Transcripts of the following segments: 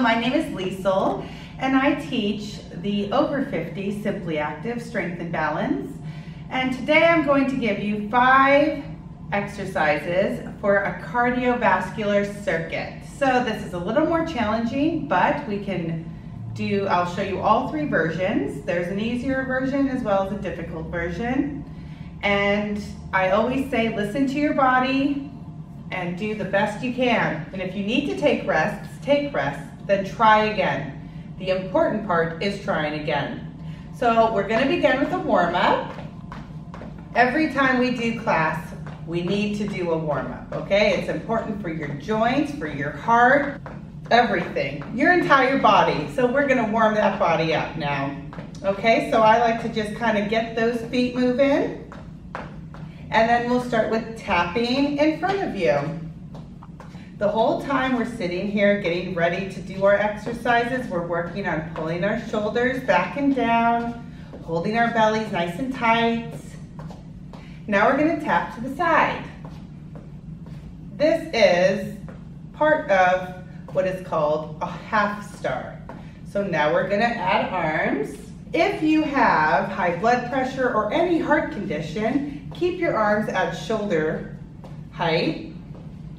my name is Liesl, and I teach the over 50 Simply Active Strength and Balance. And today I'm going to give you 5 exercises for a cardiovascular circuit. So this is a little more challenging, but we can do, I'll show you all 3 versions. There's an easier version as well as a difficult version. And I always say, listen to your body and do the best you can. And if you need to take rests, then try again. The important part is trying again. So we're gonna begin with a warm-up. Every time we do class, we need to do a warm-up, okay? It's important for your joints, for your heart, everything, your entire body. So we're gonna warm that body up now. Okay, so I like to just kind of get those feet moving. And then we'll start with tapping in front of you. The whole time we're sitting here getting ready to do our exercises, we're working on pulling our shoulders back and down, holding our bellies nice and tight. Now we're gonna tap to the side. This is part of what is called a half star. So now we're gonna add arms. If you have high blood pressure or any heart condition, keep your arms at shoulder height.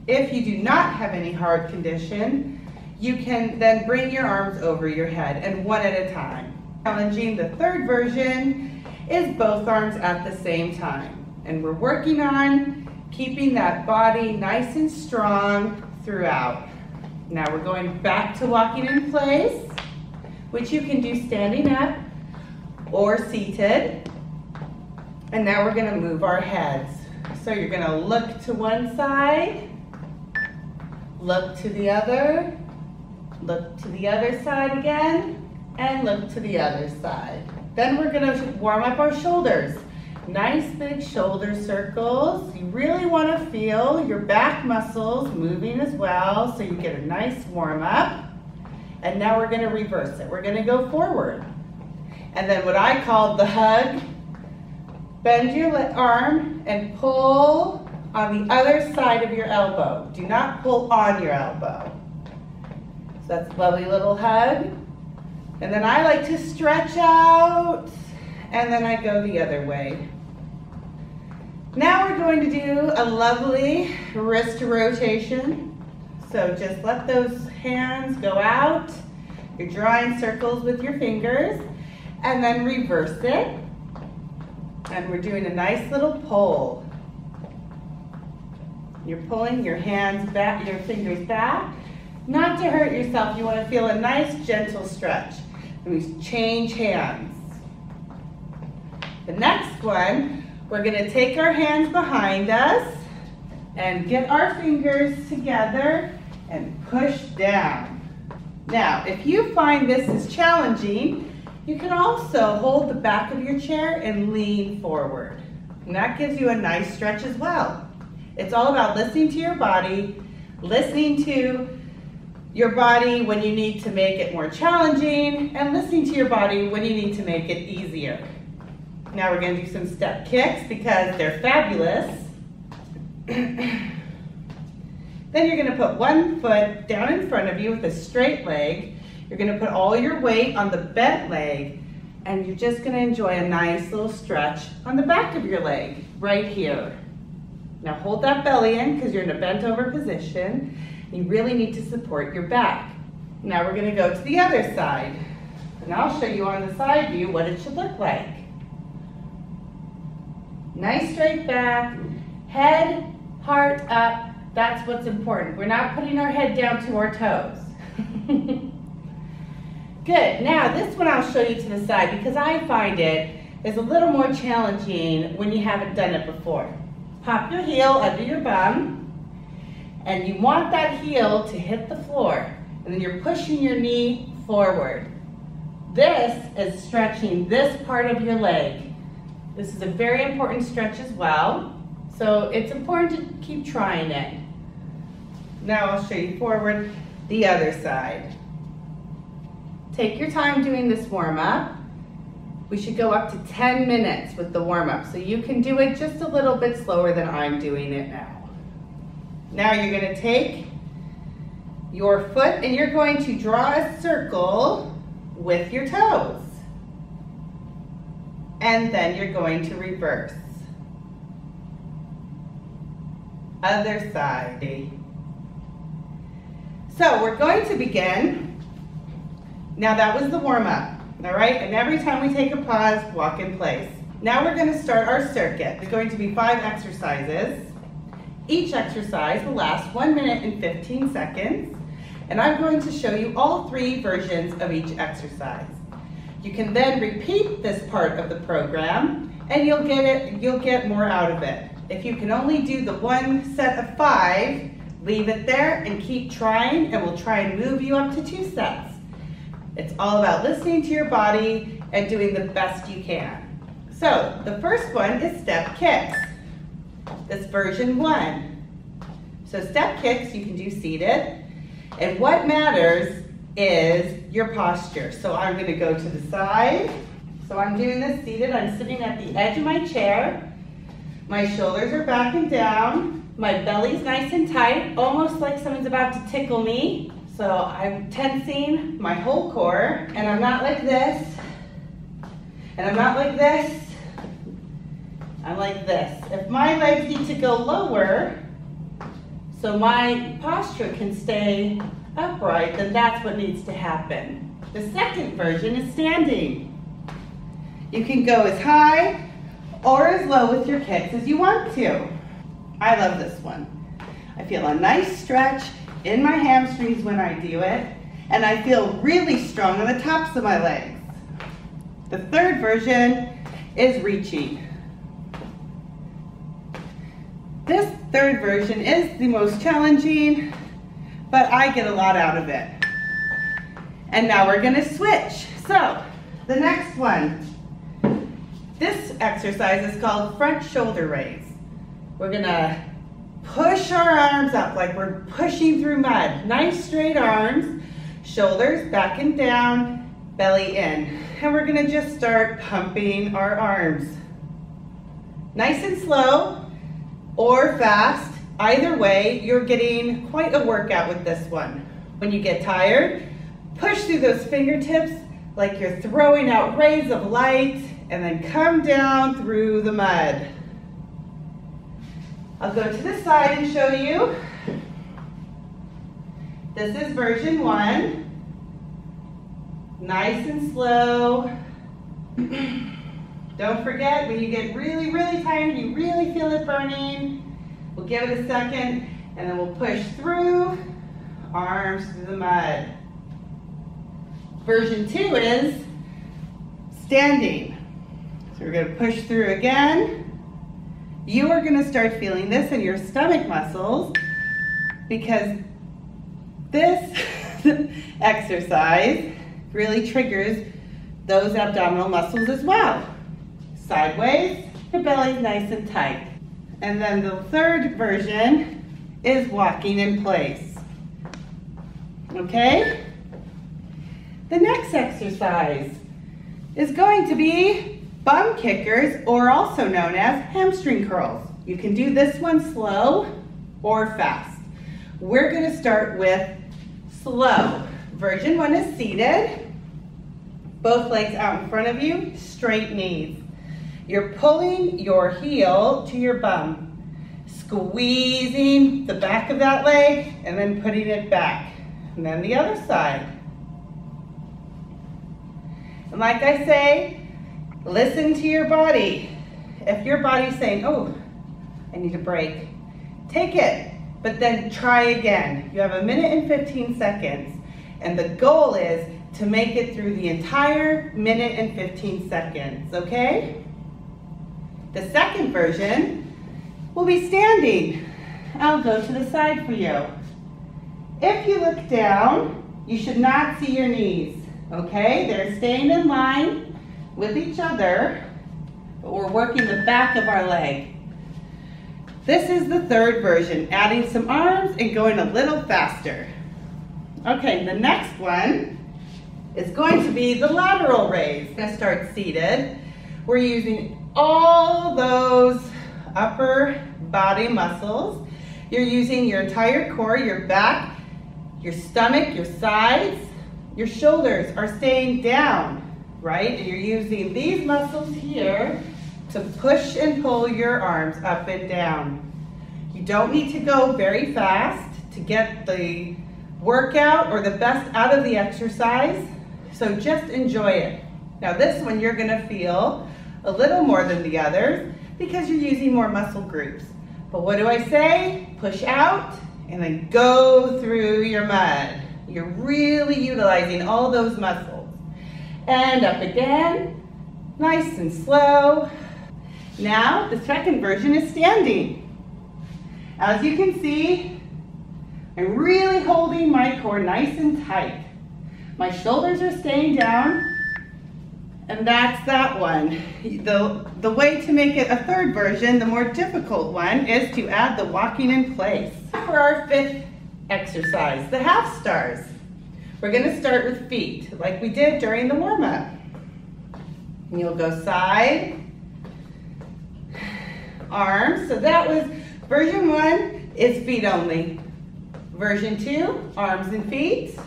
If you do not have any heart condition, you can then bring your arms over your head and one at a time. Challenging, the third version is both arms at the same time. And we're working on keeping that body nice and strong throughout. Now we're going back to walking in place, which you can do standing up or seated. And now we're gonna move our heads. So you're gonna look to one side, look to the other side again, and look to the other side. Then we're gonna warm up our shoulders. Nice big shoulder circles. You really wanna feel your back muscles moving as well, so you get a nice warm up. And now we're gonna reverse it. We're gonna go forward. And then what I call the hug, bend your arm and pull on the other side of your elbow. Do not pull on your elbow. So that's a lovely little hug. And then I like to stretch out, and then I go the other way. Now we're going to do a lovely wrist rotation. So just let those hands go out. You're drawing circles with your fingers, and then reverse it. And we're doing a nice little pull. You're pulling your hands back, your fingers back. Not to hurt yourself, you want to feel a nice gentle stretch. And we change hands. The next one, we're going to take our hands behind us and get our fingers together and push down. Now, if you find this is challenging, you can also hold the back of your chair and lean forward. And that gives you a nice stretch as well. It's all about listening to your body, listening to your body when you need to make it more challenging, and listening to your body when you need to make it easier. Now we're going to do some step kicks because they're fabulous. Then you're going to put one foot down in front of you with a straight leg. You're going to put all your weight on the bent leg, and you're just going to enjoy a nice little stretch on the back of your leg, right here. Now hold that belly in because you're in a bent over position. You really need to support your back. Now we're going to go to the other side. And I'll show you on the side view what it should look like. Nice straight back, head, heart up. That's what's important. We're not putting our head down to our toes. Good, now this one I'll show you to the side because I find it is a little more challenging when you haven't done it before. Pop your heel under your bum, and you want that heel to hit the floor, and then you're pushing your knee forward. This is stretching this part of your leg. This is a very important stretch as well, so it's important to keep trying it. Now I'll show you forward the other side. Take your time doing this warm-up. We should go up to 10 minutes with the warm-up, so you can do it just a little bit slower than I'm doing it now. Now you're going to take your foot and you're going to draw a circle with your toes. And then you're going to reverse. Other side. So we're going to begin. Now that was the warm-up, all right? And every time we take a pause, walk in place. Now we're gonna start our circuit. It's going to be 5 exercises. Each exercise will last 1 minute and 15 seconds. And I'm going to show you all 3 versions of each exercise. You can then repeat this part of the program and you'll get more out of it. If you can only do the 1 set of 5, leave it there and keep trying, and we'll try and move you up to 2 sets. It's all about listening to your body and doing the best you can. So the first one is step kicks. That's version 1. So step kicks you can do seated, and what matters is your posture. So I'm going to go to the side. So I'm doing this seated. I'm sitting at the edge of my chair. My shoulders are back and down. My belly's nice and tight, almost like someone's about to tickle me. So I'm tensing my whole core, and I'm not like this, and I'm not like this. I'm like this. If my legs need to go lower, so my posture can stay upright, then that's what needs to happen. The second version is standing. You can go as high or as low with your kicks as you want to. I love this one. I feel a nice stretch in my hamstrings when I do it, and I feel really strong on the tops of my legs. The third version is reaching. This third version is the most challenging, but I get a lot out of it. And now we're gonna switch. So, the next one. This exercise is called front shoulder raise. We're gonna push our arms up like we're pushing through mud. Nice straight arms, shoulders back and down, belly in. And we're gonna just start pumping our arms. Nice and slow or fast. Either way, you're getting quite a workout with this one. When you get tired, push through those fingertips like you're throwing out rays of light, and then come down through the mud. I'll go to the side and show you. This is version 1. Nice and slow. Don't forget, when you get really, really tired, you really feel it burning, we'll give it a second, and then we'll push through, arms through the mud. Version 2 is standing. So we're going to push through again. You are going to start feeling this in your stomach muscles because this exercise really triggers those abdominal muscles as well. Sideways, your belly's nice and tight. And then the third version is walking in place. Okay? The next exercise is going to be bum kickers, or also known as hamstring curls. You can do this one slow or fast. We're going to start with slow. Version 1 is seated. Both legs out in front of you, straight knees. You're pulling your heel to your bum, squeezing the back of that leg and then putting it back. And then the other side. And like I say, listen to your body. If your body's saying, oh, I need a break, take it, but then try again. You have 1 minute and 15 seconds, and the goal is to make it through the entire 1 minute and 15 seconds, okay? The second version will be standing. I'll go to the side for you. If you look down, you should not see your knees, okay? They're staying in line with each other, but we're working the back of our leg. This is the third version, adding some arms and going a little faster. Okay, the next one is going to be the lateral raise. We're gonna start seated. We're using all those upper body muscles. You're using your entire core, your back, Your stomach, your sides, your shoulders are staying down, right? And you're using these muscles here to push and pull your arms up and down. You don't need to go very fast to get the workout or the best out of the exercise, so just enjoy it. Now this one you're gonna feel a little more than the others because you're using more muscle groups. But what do I say? Push out and then go through your mud. You're really utilizing all those muscles. And up again, nice and slow. Now the second version is standing. As you can see, I'm really holding my core nice and tight. My shoulders are staying down, and that's that one. The way to make it a third version, the more difficult one, is to add the walking in place. For our fifth exercise, the half stars. We're gonna start with feet, like we did during the warm-up. And you'll go side, arms. So that was version 1 is feet only. Version 2, arms and feet.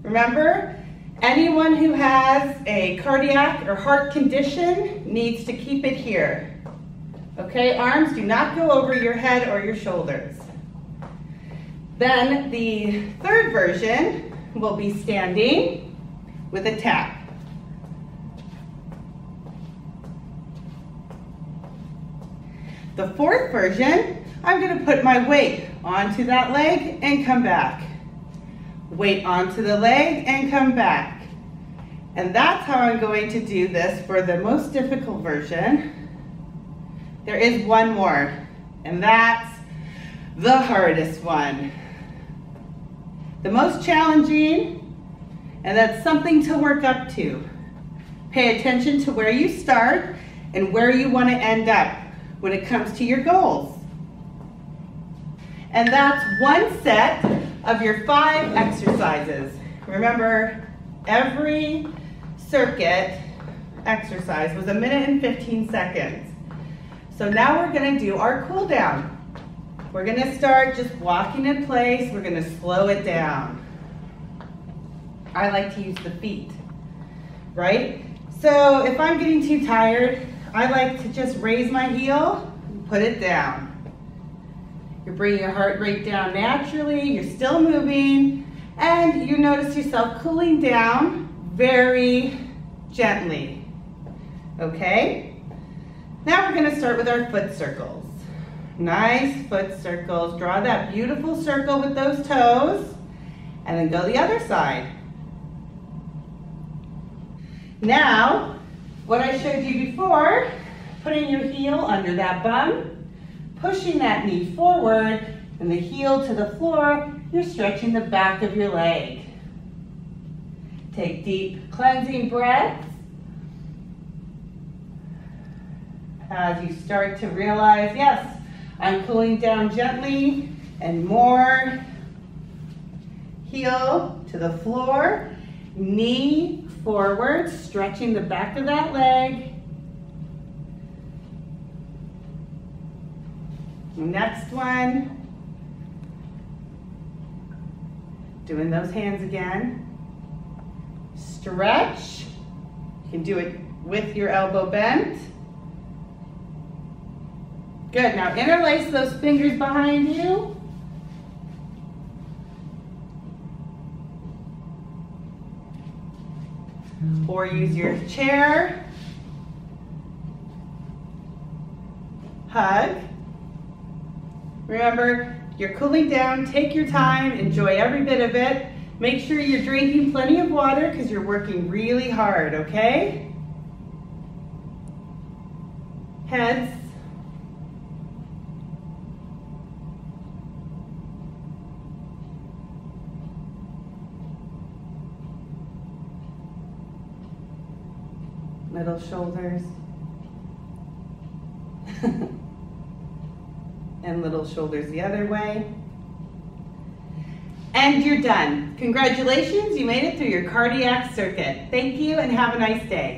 Remember, anyone who has a cardiac or heart condition needs to keep it here. Okay, arms do not go over your head or your shoulders. Then the third version will be standing with a tap. The fourth version, I'm going to put my weight onto that leg and come back. Weight onto the leg and come back. And that's how I'm going to do this for the most difficult version. There is one more, and that's the hardest one. The most challenging, and that's something to work up to. Pay attention to where you start and where you want to end up when it comes to your goals. And that's one set of your 5 exercises. Remember, every circuit exercise was 1 minute and 15 seconds. So now we're gonna do our cool down. We're gonna start just walking in place. We're gonna slow it down. I like to use the feet, right? So if I'm getting too tired, I like to just raise my heel and put it down. You're bringing your heart rate down naturally, you're still moving, and you notice yourself cooling down very gently, okay? Now we're gonna start with our foot circles. Nice foot circles. Draw that beautiful circle with those toes, and then go the other side. Now, what I showed you before, putting your heel under that bum, pushing that knee forward, and the heel to the floor, you're stretching the back of your leg. Take deep cleansing breaths. As you start to realize, yes, I'm cooling down gently and more. Heel to the floor, knee forward, stretching the back of that leg. Next one. Doing those hands again. Stretch. You can do it with your elbow bent. Good, now interlace those fingers behind you. Or use your chair. Hug. Remember, you're cooling down, take your time, enjoy every bit of it. Make sure you're drinking plenty of water because you're working really hard, okay? Heads. Middle shoulders. And little shoulders the other way. And you're done. Congratulations, you made it through your cardiac circuit. Thank you and have a nice day.